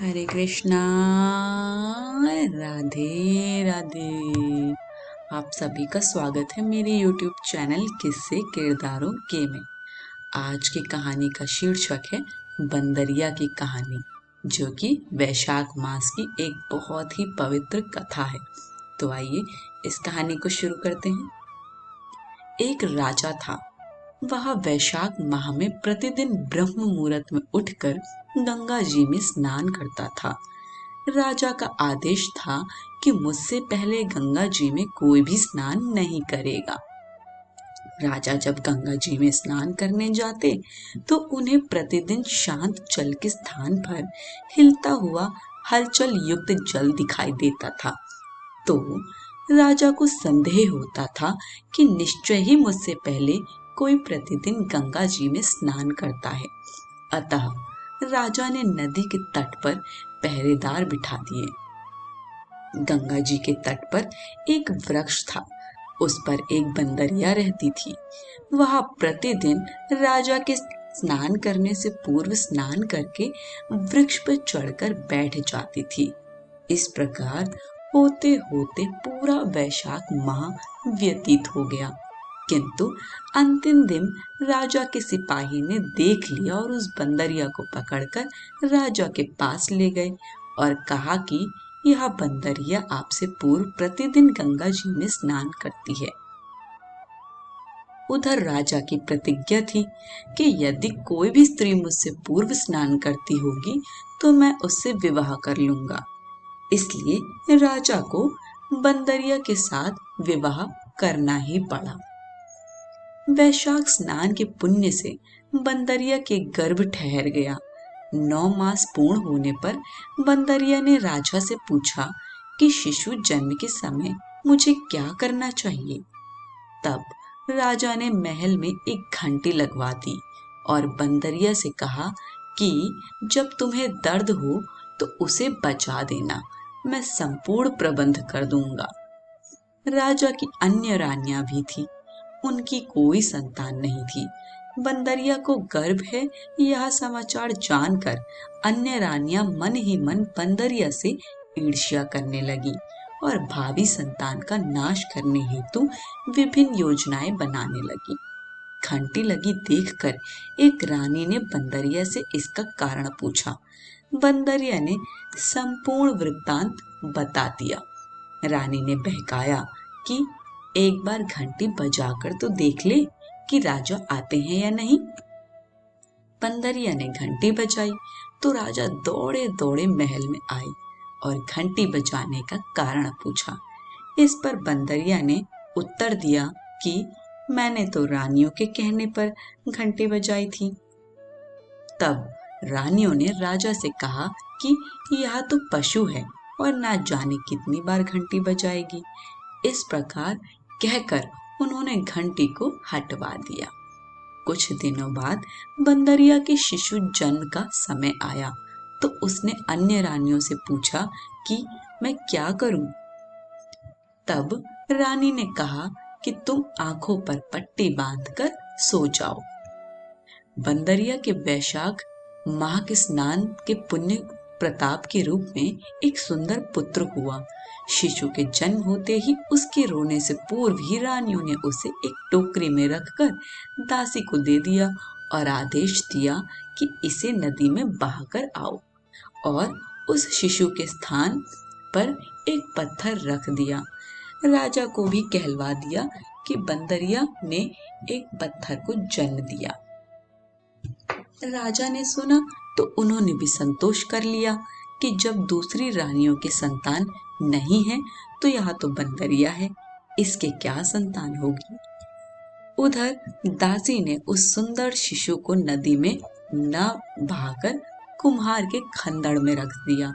हरे कृष्णा। राधे राधे। आप सभी का स्वागत है मेरे YouTube चैनल किस्से किरदारों के में। आज की कहानी का शीर्षक है बंदरिया की कहानी, जो कि वैशाख मास की एक बहुत ही पवित्र कथा है। तो आइए इस कहानी को शुरू करते हैं। एक राजा था। वह वैशाख माह में प्रतिदिन ब्रह्म मुहूर्त में उठकर गंगा जी में स्नान करता था। राजा का आदेश था कि मुझसे पहले गंगा जी में कोई भी स्नान नहीं करेगा। राजा जब गंगा जी में स्नान करने जाते तो उन्हें प्रतिदिन शांत जल के स्थान पर हिलता हुआ हलचल युक्त जल दिखाई देता था। तो राजा को संदेह होता था कि निश्चय ही मुझसे पहले कोई प्रतिदिन गंगा जी में स्नान करता है। अतः राजा ने नदी के तट पर पहरेदार बिठा दिए। गंगा जी के तट पर एक वृक्ष था। उस पर एक बंदरिया रहती थी। वह प्रतिदिन राजा के स्नान करने से पूर्व स्नान करके वृक्ष पर चढ़कर बैठ जाती थी। इस प्रकार होते होते पूरा वैशाख माह व्यतीत हो गया। किंतु अंतिम दिन राजा के सिपाही ने देख लिया और उस बंदरिया को पकड़कर राजा के पास ले गए और कहा कि यह बंदरिया आपसे पूर्व प्रतिदिन गंगा जी में स्नान करती है। उधर राजा की प्रतिज्ञा थी कि यदि कोई भी स्त्री मुझसे पूर्व स्नान करती होगी तो मैं उससे विवाह कर लूंगा। इसलिए राजा को बंदरिया के साथ विवाह करना ही पड़ा। वैशाख स्नान के पुण्य से बंदरिया के गर्भ ठहर गया। 9 मास पूर्ण होने पर बंदरिया ने राजा से पूछा कि शिशु जन्म के समय मुझे क्या करना चाहिए। तब राजा ने महल में एक घंटी लगवा दी और बंदरिया से कहा कि जब तुम्हें दर्द हो तो उसे बचा देना, मैं संपूर्ण प्रबंध कर दूंगा। राजा की अन्य रानियां भी थी। उनकी कोई संतान नहीं थी। बंदरिया को गर्भ है यह समाचार जानकर अन्य रानियां मन ही मन बंदरिया से ईर्ष्या करने लगी और भावी संतान का नाश करने हेतु विभिन्न योजनाएं बनाने लगी। घंटी लगी देखकर एक रानी ने बंदरिया से इसका कारण पूछा। बंदरिया ने संपूर्ण वृत्तांत बता दिया। रानी ने बहकाया कि एक बार घंटी बजाकर तो देख ले कि राजा आते हैं या नहीं। बंदरिया ने घंटी बजाई तो राजा दौड़े दौड़े महल में आए और घंटी बजाने का कारण पूछा। इस पर बंदरिया ने उत्तर दिया कि मैंने तो रानियों के कहने पर घंटी बजाई थी। तब रानियों ने राजा से कहा कि यह तो पशु है और ना जाने कितनी बार घंटी बजाएगी। इस प्रकार कहकर उन्होंने घंटी को हटवा दिया। कुछ दिनों बाद बंदरिया के शिशु जन्म का समय आया तो उसने अन्य रानियों से पूछा कि मैं क्या करूं। तब रानी ने कहा कि तुम आंखों पर पट्टी बांधकर सो जाओ। बंदरिया के वैशाख माह के स्नान के पुण्य प्रताप के रूप में एक सुंदर पुत्र हुआ। शिशु के जन्म होते ही उसके रोने से पूर्व ही रानियों ने उसे एक टोकरी में रखकर दासी को दे दिया और आदेश दिया कि इसे नदी में बहाकर आओ और उस शिशु के स्थान पर एक पत्थर रख दिया। राजा को भी कहलवा दिया कि बंदरिया ने एक पत्थर को जन्म दिया। राजा ने सुना तो उन्होंने भी संतोष कर लिया कि जब दूसरी रानियों की संतान नहीं है तो यह तो बंदरिया है, इसके क्या संतान होगी। उधर दासी ने उस सुंदर शिशु को नदी में न बहाकर कुम्हार के खंदड़ में रख दिया।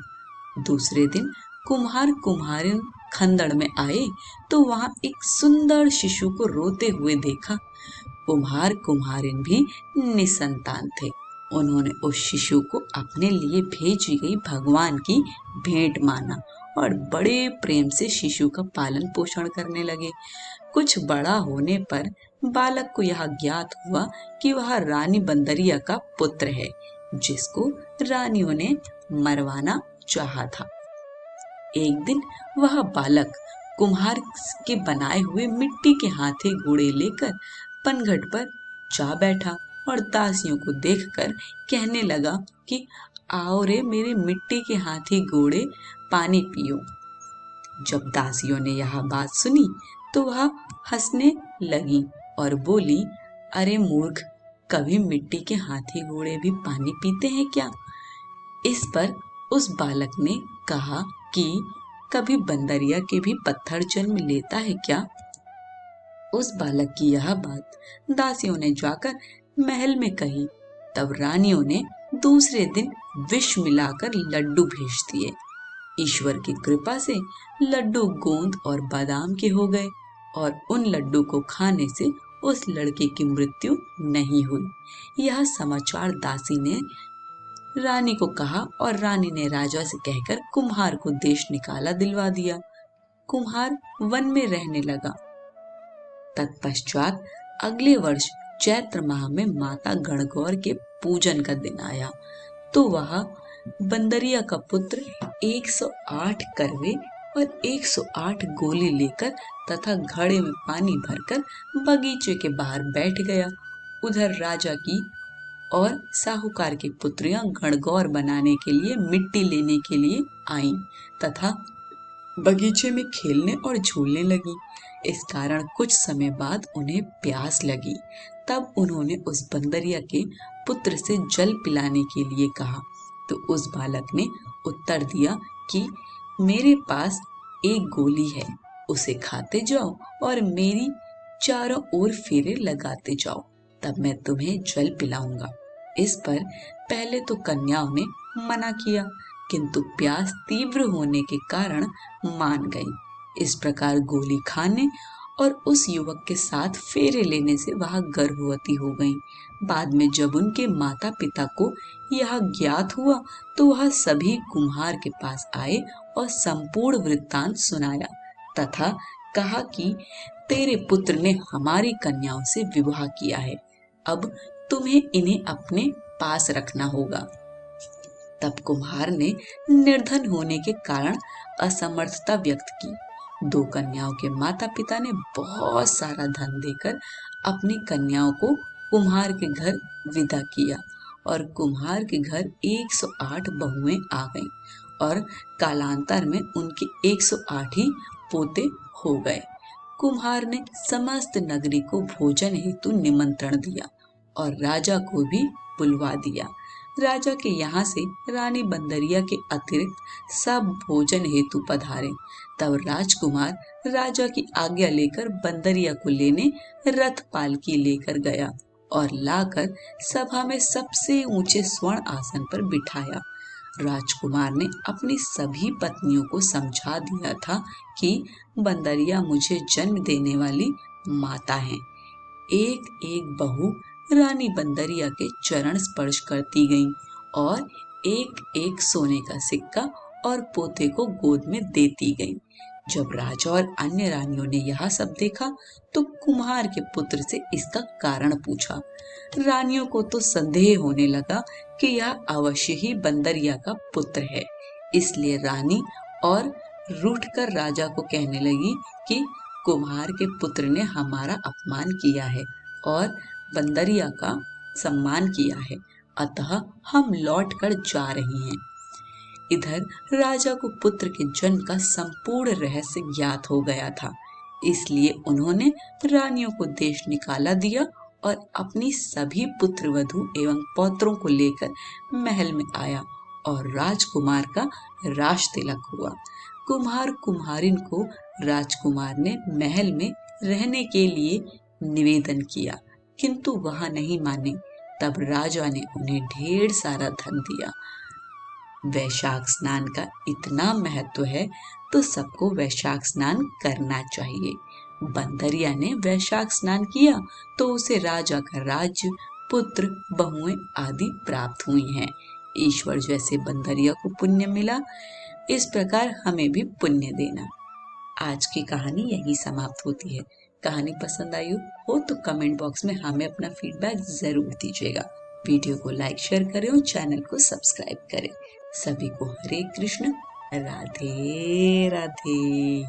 दूसरे दिन कुम्हार कुम्हारिन खंदड़ में आए तो वहां एक सुंदर शिशु को रोते हुए देखा। कुम्हार कुम्हारिन भी निसंतान थे। उन्होंने उस शिशु को अपने लिए भेजी गई भगवान की भेंट माना और बड़े प्रेम से शिशु का पालन पोषण करने लगे। कुछ बड़ा होने पर बालक को यह ज्ञात हुआ कि वह रानी बंदरिया का पुत्र है, जिसको रानियों ने मरवाना चाहा था। एक दिन वह बालक कुम्हार के बनाए हुए मिट्टी के हाथी घोड़े लेकर पनघट पर जा बैठा और दासियों को देखकर कहने लगा कि आओ रे मेरे मिट्टी के हाथी घोड़े, पानी पियो। जब दासियों ने यह बात सुनी तो वह हंसने लगी और बोली, अरे मूर्ख, कभी मिट्टी के हाथी घोड़े भी पानी पीते हैं क्या? इस पर उस बालक ने कहा कि कभी बंदरिया के भी पत्थर जन्म लेता है क्या? उस बालक की यह बात दासियों ने जाकर महल में कही। तब रानियों ने दूसरे दिन विष मिलाकर लड्डू भेज दिए। ईश्वर की कृपा से लड्डू गोंद और बादाम के हो गए और उन लड्डू को खाने से उस लड़के की मृत्यु नहीं हुई। यह समाचार दासी ने रानी को कहा और रानी ने राजा से कहकर कुम्हार को देश निकाला दिलवा दिया। कुम्हार वन में रहने लगा। तत्पश्चात अगले वर्ष चैत्र माह में माता गणगौर के पूजन का दिन आया तो वह बंदरिया का पुत्र 108 करवे और 108 गोली लेकर तथा घड़े में पानी भरकर बगीचे के बाहर बैठ गया। उधर राजा की और साहूकार की पुत्रियां गणगौर बनाने के लिए मिट्टी लेने के लिए आईं तथा बगीचे में खेलने और झूलने लगी। इस कारण कुछ समय बाद उन्हें प्यास लगी। तब उन्होंने उस बंदरिया के पुत्र से जल पिलाने के लिए कहा तो उस बालक ने उत्तर दिया कि मेरे पास एक गोली है, उसे खाते जाओ और मेरी चारों ओर फेरे लगाते जाओ, तब मैं तुम्हें जल पिलाऊंगा। इस पर पहले तो कन्याओं ने मना किया, किंतु प्यास तीव्र होने के कारण मान गई। इस प्रकार गोली खाने और उस युवक के साथ फेरे लेने से वह गर्भवती हो गई। बाद में जब उनके माता पिता को यह ज्ञात हुआ तो वह सभी कुम्हार के पास आए और संपूर्ण वृत्तांत सुनाया तथा कहा कि तेरे पुत्र ने हमारी कन्याओं से विवाह किया है, अब तुम्हें इन्हें अपने पास रखना होगा। तब कुम्हार ने निर्धन होने के कारण असमर्थता व्यक्त की। दो कन्याओं के माता पिता ने बहुत सारा धन देकर अपनी कन्याओं को कुम्हार के घर विदा किया और कुम्हार के घर 108 बहुएं आ गईं और कालांतर में उनके 108 ही पोते हो गए। कुम्हार ने समस्त नगरी को भोजन हेतु निमंत्रण दिया और राजा को भी बुलवा दिया। राजा के यहाँ से रानी बंदरिया के अतिरिक्त सब भोजन हेतु पधारे। तब राजकुमार राजा की आज्ञा लेकर बंदरिया को लेने रथ पालकी लेकर गया और लाकर सभा में सबसे ऊंचे स्वर्ण आसन पर बिठाया। राजकुमार ने अपनी सभी पत्नियों को समझा दिया था कि बंदरिया मुझे जन्म देने वाली माता है। एक एक बहू रानी बंदरिया के चरण स्पर्श करती गईं और एक एक सोने का सिक्का और पोते को गोद में देती गईं। जब राजा और अन्य रानियों ने यह सब देखा तो कुम्हार के पुत्र से इसका कारण पूछा। रानियों को तो संदेह होने लगा कि यह अवश्य ही बंदरिया का पुत्र है। इसलिए रानी और रूठकर राजा को कहने लगी कि कुम्हार के पुत्र ने हमारा अपमान किया है और बंदरिया का सम्मान किया है, अतः हम लौट कर जा रहे हैं। इधर राजा को पुत्र के जन्म का संपूर्ण रहस्य ज्ञात हो गया था, इसलिए उन्होंने रानियों को देश निकाला दिया और अपनी सभी पुत्र वधू एवं पौत्रों को लेकर महल में आया और राजकुमार का राज तिलक हुआ। कुम्हार कुम्हारिन को राजकुमार ने महल में रहने के लिए निवेदन किया, किंतु वह नहीं माने। तब राजा ने उन्हें ढेर सारा धन दिया। वैशाख स्नान का इतना महत्व है तो सबको वैशाख स्नान करना चाहिए। बंदरिया ने वैशाख स्नान किया तो उसे राजा का राज्य, पुत्र, बहुएं आदि प्राप्त हुई हैं। ईश्वर जैसे बंदरिया को पुण्य मिला, इस प्रकार हमें भी पुण्य देना। आज की कहानी यही समाप्त होती है। कहानी पसंद आई हो तो कमेंट बॉक्स में हमें अपना फीडबैक जरूर दीजिएगा। वीडियो को लाइक शेयर करें और चैनल को सब्सक्राइब करें। सभी को हरे कृष्ण, राधे राधे।